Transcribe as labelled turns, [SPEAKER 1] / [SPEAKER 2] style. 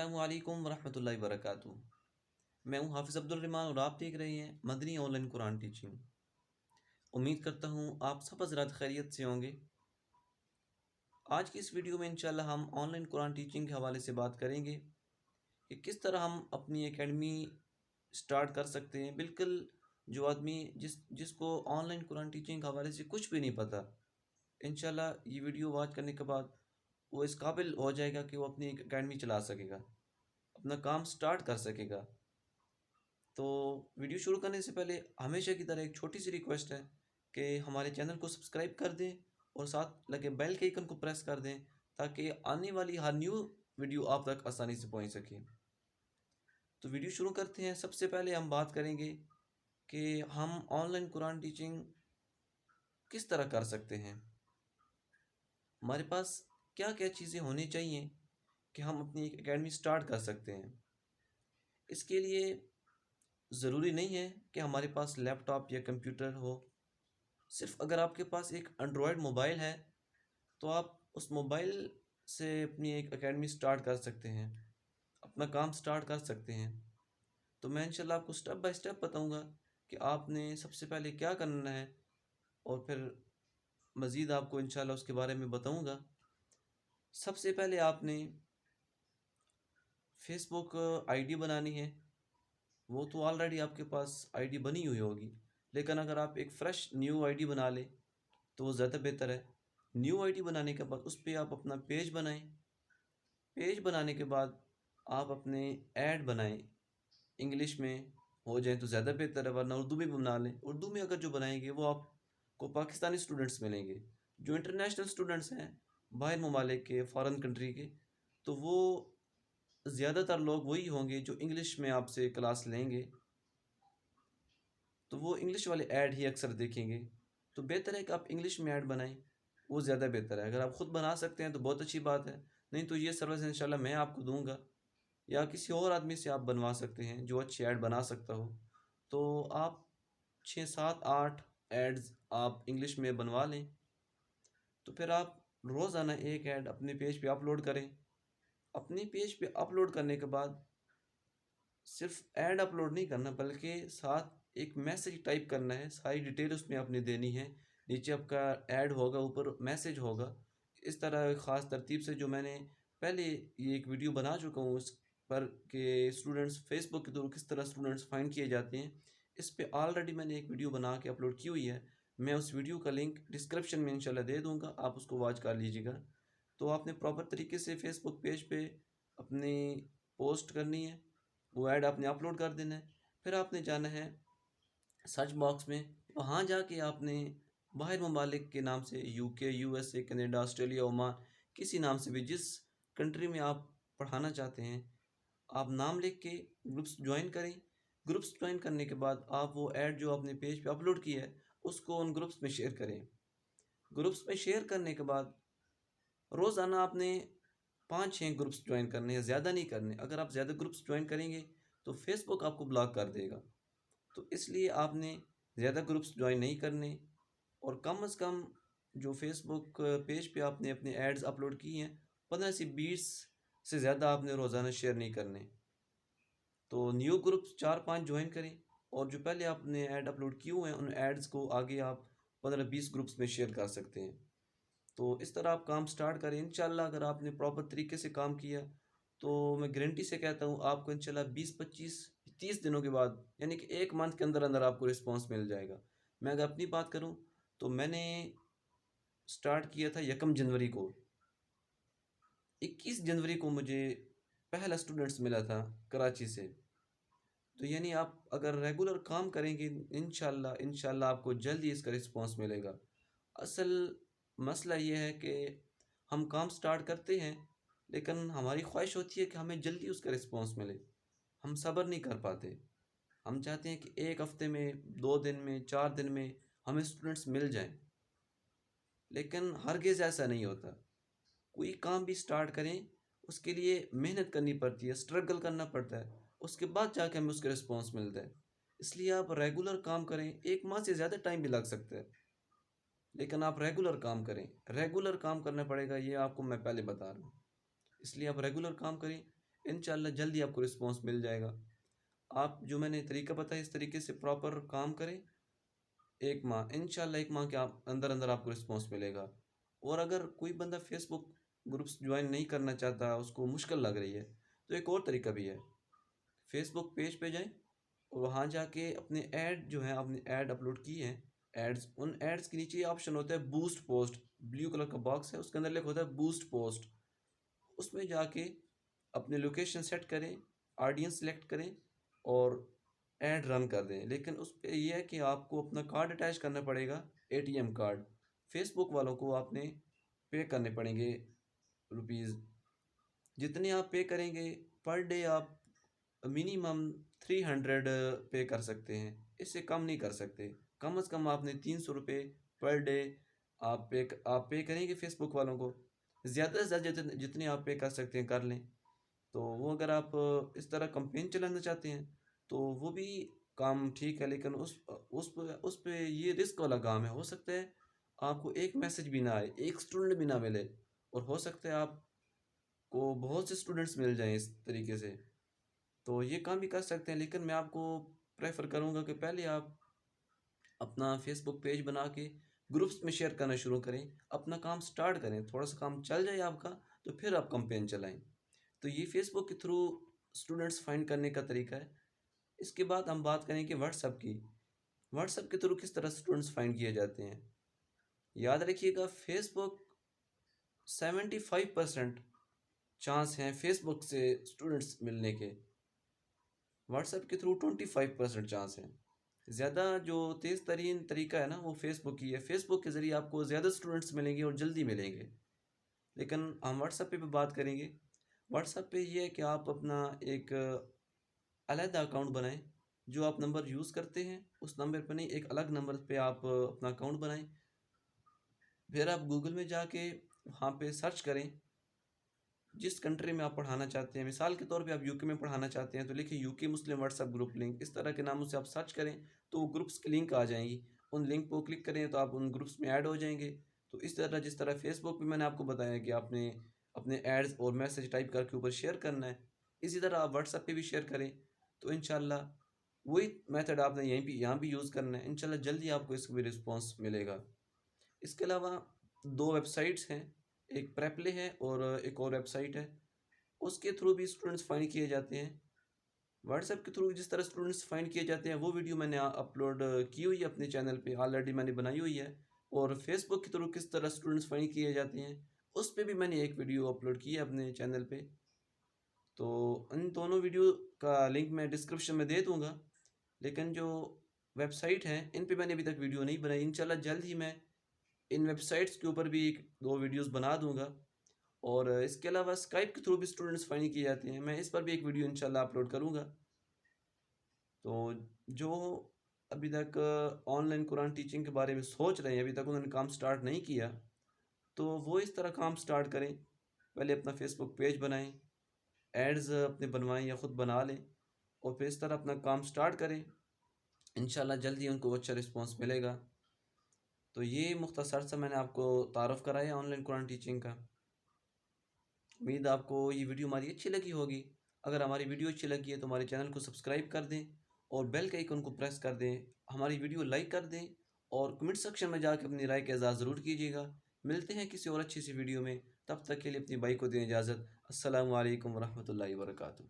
[SPEAKER 1] अस्सलामुअलैकुम वरहमतुल्लाहि वबरकातुहू। मैं हूं हाफिज़ अब्दुल रहमान और आप देख रहे हैं मदनी ऑनलाइन कुरान टीचिंग। उम्मीद करता हूं आप सब हज़रात खैरियत से होंगे। आज की इस वीडियो में इंशाल्लाह हम ऑनलाइन कुरान टीचिंग के हवाले से बात करेंगे कि किस तरह हम अपनी एकेडमी स्टार्ट कर सकते हैं। बिल्कुल जो आदमी जिसको ऑनलाइन कुरान टीचिंग के हवाले से कुछ भी नहीं पता, इंशाल्लाह ये वीडियो वॉच करने के बाद वो इस काबिल हो जाएगा कि वो अपनी एक एकेडमी चला सकेगा, अपना काम स्टार्ट कर सकेगा। तो वीडियो शुरू करने से पहले हमेशा की तरह एक छोटी सी रिक्वेस्ट है कि हमारे चैनल को सब्सक्राइब कर दें और साथ लगे बेल के आइकन को प्रेस कर दें ताकि आने वाली हर न्यू वीडियो आप तक आसानी से पहुंच सके। तो वीडियो शुरू करते हैं। सबसे पहले हम बात करेंगे कि हम ऑनलाइन कुरान टीचिंग किस तरह कर सकते हैं। हमारे पास क्या क्या चीज़ें होनी चाहिए कि हम अपनी एक एकेडमी स्टार्ट कर सकते हैं। इसके लिए ज़रूरी नहीं है कि हमारे पास लैपटॉप या कंप्यूटर हो। सिर्फ अगर आपके पास एक एंड्रॉयड मोबाइल है तो आप उस मोबाइल से अपनी एक एकेडमी स्टार्ट कर सकते हैं, अपना काम स्टार्ट कर सकते हैं। तो मैं इंशाल्लाह आपको स्टेप बाय स्टेप बताऊंगा कि आपने सबसे पहले क्या करना है और फिर मज़ीद आपको इंशाल्लाह उसके बारे में बताऊंगा। सबसे पहले आपने फेसबुक आईडी बनानी है। वो तो ऑलरेडी आपके पास आईडी बनी हुई होगी, लेकिन अगर आप एक फ़्रेश न्यू आईडी बना लें तो वो ज़्यादा बेहतर है। न्यू आईडी बनाने के बाद उस पे आप अपना पेज बनाएं। पेज बनाने के बाद आप अपने ऐड बनाएं। इंग्लिश में हो जाए तो ज़्यादा बेहतर है, वरना उर्दू में बना लें। उर्दू में अगर जो बनाएंगे वो आपको पाकिस्तानी स्टूडेंट्स मिलेंगे। जो इंटरनेशनल स्टूडेंट्स हैं बाहर ममालिक के, फ़ॉरेन कंट्री के, तो वो ज़्यादातर लोग वही होंगे जो इंग्लिश में आपसे क्लास लेंगे, तो वो इंग्लिश वाले ऐड ही अक्सर देखेंगे। तो बेहतर है कि आप इंग्लिश में ऐड बनाएं, वो ज़्यादा बेहतर है। अगर आप ख़ुद बना सकते हैं तो बहुत अच्छी बात है, नहीं तो ये सर्विस इंशाल्लाह मैं आपको दूंगा या किसी और आदमी से आप बनवा सकते हैं जो अच्छी ऐड बना सकता हो। तो आप 6 7 8 एड्स आप इंग्लिश में बनवा लें। तो फिर आप रोज़ाना एक ऐड अपने पेज पे अपलोड करें। अपने पेज पे अपलोड करने के बाद सिर्फ ऐड अपलोड नहीं करना, बल्कि साथ एक मैसेज टाइप करना है। सारी डिटेल उसमें आपने देनी है। नीचे आपका ऐड होगा, ऊपर मैसेज होगा। इस तरह ख़ास तरतीब से जो मैंने पहले ये एक वीडियो बना चुका हूँ उस पर कि स्टूडेंट्स फेसबुक के थ्रू किस तरह स्टूडेंट्स फाइंड किए जाते हैं, इस पे ऑलरेडी मैंने एक वीडियो बना के अपलोड की हुई है। मैं उस वीडियो का लिंक डिस्क्रिप्शन में इंशाल्लाह दे दूँगा, आप उसको वॉच कर लीजिएगा। तो आपने प्रॉपर तरीके से फेसबुक पेज पे अपनी पोस्ट करनी है, वो ऐड आपने अपलोड कर देना है। फिर आपने जाना है सर्च बॉक्स में, वहाँ जाके आपने बाहर ममालिक के नाम से UK, USA, Canada, Australia, Oman, किसी नाम से भी जिस कंट्री में आप पढ़ाना चाहते हैं, आप नाम लिख के ग्रुप्स ज्वाइन करें। ग्रुप्स ज्वाइन करने के बाद आप वो ऐड जो आपने पेज पे अपलोड की है उसको उन ग्रुप्स में शेयर करें। ग्रुप्स में शेयर करने के बाद रोज़ाना आपने 5 6 ग्रुप्स ज्वाइन करने हैं, ज़्यादा नहीं करने। अगर आप ज़्यादा ग्रुप्स ज्वाइन करेंगे तो फेसबुक आपको ब्लॉक कर देगा। तो इसलिए आपने ज़्यादा ग्रुप्स ज्वाइन नहीं करने और कम से कम जो फेसबुक पेज पे आपने अपने एड्स अपलोड की हैं 15 से 20 से ज़्यादा आपने रोज़ाना शेयर नहीं करने। तो न्यू ग्रुप्स 4 5 ज्वाइन करें और जो पहले आपने ऐड अपलोड किए हुए हैं उन एड्स को आगे आप 15 20 ग्रुप्स में शेयर कर सकते हैं। तो इस तरह आप काम स्टार्ट करें। इंशाल्लाह अगर आपने प्रॉपर तरीके से काम किया तो मैं गारंटी से कहता हूँ आपको इंशाल्लाह 20 25 30 दिनों के बाद, यानी कि एक मंथ के अंदर अंदर आपको रिस्पांस मिल जाएगा। मैं अगर अपनी बात करूँ तो मैंने स्टार्ट किया था 1 जनवरी को। 21 जनवरी को मुझे पहला स्टूडेंट्स मिला था कराची से। तो यानी आप अगर रेगुलर काम करेंगे इंशाल्लाह इंशाल्लाह आपको जल्दी इसका रिस्पांस मिलेगा। असल मसला ये है कि हम काम स्टार्ट करते हैं लेकिन हमारी ख्वाहिश होती है कि हमें जल्दी उसका रिस्पांस मिले। हम सब्र नहीं कर पाते। हम चाहते हैं कि एक हफ़्ते में, 2 दिन में, 4 दिन में हमें स्टूडेंट्स मिल जाएँ, लेकिन हरगिज़ ऐसा नहीं होता। कोई काम भी स्टार्ट करें उसके लिए मेहनत करनी पड़ती है, स्ट्रगल करना पड़ता है, उसके बाद जाके हमें उसका रिस्पांस मिलता है। इसलिए आप रेगुलर काम करें। 1 माह से ज़्यादा टाइम भी लग सकता है, लेकिन आप रेगुलर काम करें। रेगुलर काम करना पड़ेगा, ये आपको मैं पहले बता रहा हूँ। इसलिए आप रेगुलर काम करें। इंशाल्लाह जल्दी आपको रिस्पॉन्स मिल जाएगा। आप जो मैंने तरीका बताया इस तरीके से प्रॉपर काम करें, 1 माह इंशाल्लाह 1 माह के आप अंदर-अंदर आपको रिस्पॉन्स मिलेगा। और अगर कोई बंदा फेसबुक ग्रुप्स जॉइन नहीं करना चाहता, उसको मुश्किल लग रही है, तो एक और तरीका भी है। फेसबुक पेज पे जाएँ और वहाँ जाके अपने ऐड जो है, आपने ऐड अपलोड की है, एड्स, उन एड्स के नीचे ये ऑप्शन होता है बूस्ट पोस्ट, ब्लू कलर का बॉक्स है, उसके अंदर लिखा होता है बूस्ट पोस्ट। उसमें जाके अपने लोकेशन सेट करें, ऑडियंस सेलेक्ट करें और ऐड रन कर दें। लेकिन उस पे ये है कि आपको अपना कार्ड अटैच करना पड़ेगा, एटीएम कार्ड। फेसबुक वालों को आपने पे करने पड़ेंगे रुपीज़। जितने आप पे करेंगे पर डे, आप मिनिमम 300 पे कर सकते हैं, इससे कम नहीं कर सकते। कम से कम आपने 300 रुपये पर डे आप पे करेंगे फेसबुक वालों को। ज़्यादा से ज़्यादा जितने आप पे कर सकते हैं कर लें। तो वो अगर आप इस तरह कंपेन चलाना चाहते हैं तो वो भी काम ठीक है, लेकिन उस पे ये रिस्क वाला काम है। हो सकता है आपको एक मैसेज भी ना आए, एक स्टूडेंट भी ना मिले, और हो सकता है आपको बहुत से स्टूडेंट्स मिल जाएं इस तरीके से। तो ये काम भी कर सकते हैं, लेकिन मैं आपको प्रेफर करूँगा कि पहले आप अपना फेसबुक पेज बना के ग्रुप्स में शेयर करना शुरू करें, अपना काम स्टार्ट करें, थोड़ा सा काम चल जाए आपका, तो फिर आप कंपेन चलाएं। तो ये फेसबुक के थ्रू स्टूडेंट्स फाइंड करने का तरीका है। इसके बाद हम बात करें कि व्हाट्सएप की। व्हाट्सएप के थ्रू किस तरह स्टूडेंट्स फाइंड किए जाते हैं। याद रखिएगा, फेसबुक 75% चांस हैं फेसबुक से स्टूडेंट्स मिलने के, व्हाट्सएप के थ्रू 25% चांस हैं। ज़्यादा जो तेज़ तरीन तरीका है ना, वो फेसबुक ही है। फेसबुक के ज़रिए आपको ज़्यादा स्टूडेंट्स मिलेंगे और जल्दी मिलेंगे। लेकिन हम व्हाट्सएप पे भी बात करेंगे। व्हाट्सएप पे ये है कि आप अपना एक अलग अकाउंट बनाएं। जो आप नंबर यूज़ करते हैं उस नंबर पर नहीं, एक अलग नंबर पे आप अपना अकाउंट बनाएं। फिर आप गूगल में जाके वहाँ पे सर्च करें जिस कंट्री में आप पढ़ाना चाहते हैं। मिसाल के तौर पे आप यूके में पढ़ाना चाहते हैं तो लिखिए यूके मुस्लिम व्हाट्सएप ग्रुप लिंक, इस तरह के नामों से आप सर्च करें तो वो ग्रुप्स की लिंक आ जाएंगी। उन लिंक को क्लिक करें तो आप उन ग्रुप्स में ऐड हो जाएंगे। तो इस तरह, जिस तरह फेसबुक पे मैंने आपको बताया कि आपने अपने एड्स और मैसेज टाइप करके ऊपर शेयर करना है, इसी तरह आप व्हाट्सएप पे भी शेयर करें। तो इंशाल्लाह वही मेथड आपने यहीं भी यहाँ भी यूज़ करना है। इंशाल्लाह जल्दी आपको इसका भी रिस्पॉन्स मिलेगा। इसके अलावा 2 वेबसाइट्स हैं, एक प्रेपले है और एक और वेबसाइट है, उसके थ्रू भी स्टूडेंट्स फाइंड किए जाते हैं। व्हाट्सएप के थ्रू जिस तरह स्टूडेंट्स फाइंड किए जाते हैं वो वीडियो मैंने अपलोड की हुई है अपने चैनल पे, ऑलरेडी मैंने बनाई हुई है। और फेसबुक के थ्रू किस तरह स्टूडेंट्स फाइंड किए जाते हैं उस पे भी मैंने एक वीडियो अपलोड की है अपने चैनल पे। तो इन दोनों वीडियो का लिंक मैं डिस्क्रिप्शन में दे दूँगा। लेकिन जो वेबसाइट हैं इन पे मैंने अभी तक वीडियो नहीं बनाई। इंशाल्लाह जल्द ही मैं इन वेबसाइट्स के ऊपर भी 1-2 वीडियोस बना दूँगा। और इसके अलावा स्काइप के थ्रू भी स्टूडेंट्स फाइंड किए जाते हैं, मैं इस पर भी एक वीडियो इंशाल्लाह अपलोड करूँगा। तो जो अभी तक ऑनलाइन कुरान टीचिंग के बारे में सोच रहे हैं, अभी तक उन्होंने काम स्टार्ट नहीं किया, तो वो इस तरह काम स्टार्ट करें। पहले अपना फेसबुक पेज बनाएं, एड्स अपने बनवाएं या ख़ुद बना लें, और फिर इस तरह अपना काम स्टार्ट करें। इंशाल्लाह जल्दी उनको अच्छा रिस्पॉन्स मिलेगा। तो ये मुख्तसर सा मैंने आपको तारुफ़ कराया ऑनलाइन कुरान टीचिंग का। उम्मीद आपको ये वीडियो हमारी अच्छी लगी होगी। अगर हमारी वीडियो अच्छी लगी है तो हमारे चैनल को सब्सक्राइब कर दें और बेल के आइकन को प्रेस कर दें। हमारी वीडियो लाइक कर दें और कमेंट सेक्शन में जाकर अपनी राय का इज़हार ज़रूर कीजिएगा। मिलते हैं किसी और अच्छी सी वीडियो में, तब तक के लिए अपनी भाई को दें इजाज़त। अस्सलामु अलैकुम वरहमतुल्लाहि वबरकातुहू।